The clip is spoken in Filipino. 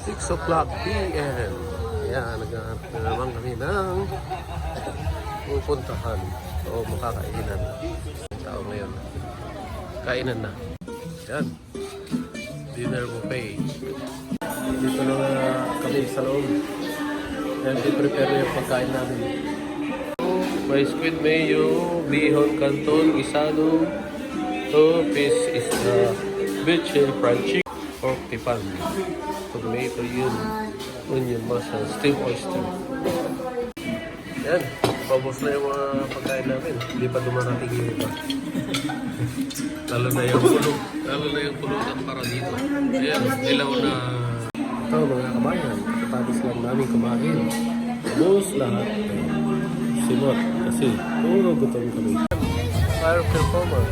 6 o'clock p.m. Ayan, naghahanap na naman kami ng pupuntahan o makakainan. Tao ngayon. Kainan na. Ayan. Dinner buffet. Dito na kami sa loob. Ayan, i-prepare yung pagkain namin. May squid mayo, bihon canton, isado. So, fish is beach fried chicken, pork tipan, tomato yun, onion mushroom, steamed oyster. Yan, paubos na yung mga pagkain namin. Hindi pa dumarating yung iba. Lalo na yung pulutan para dito. Ayan, ilaw na. Ito mga kabayan, katapos lang namin kumain. Ubos lahat. Simot kasi puro gutom kami. Fire performer.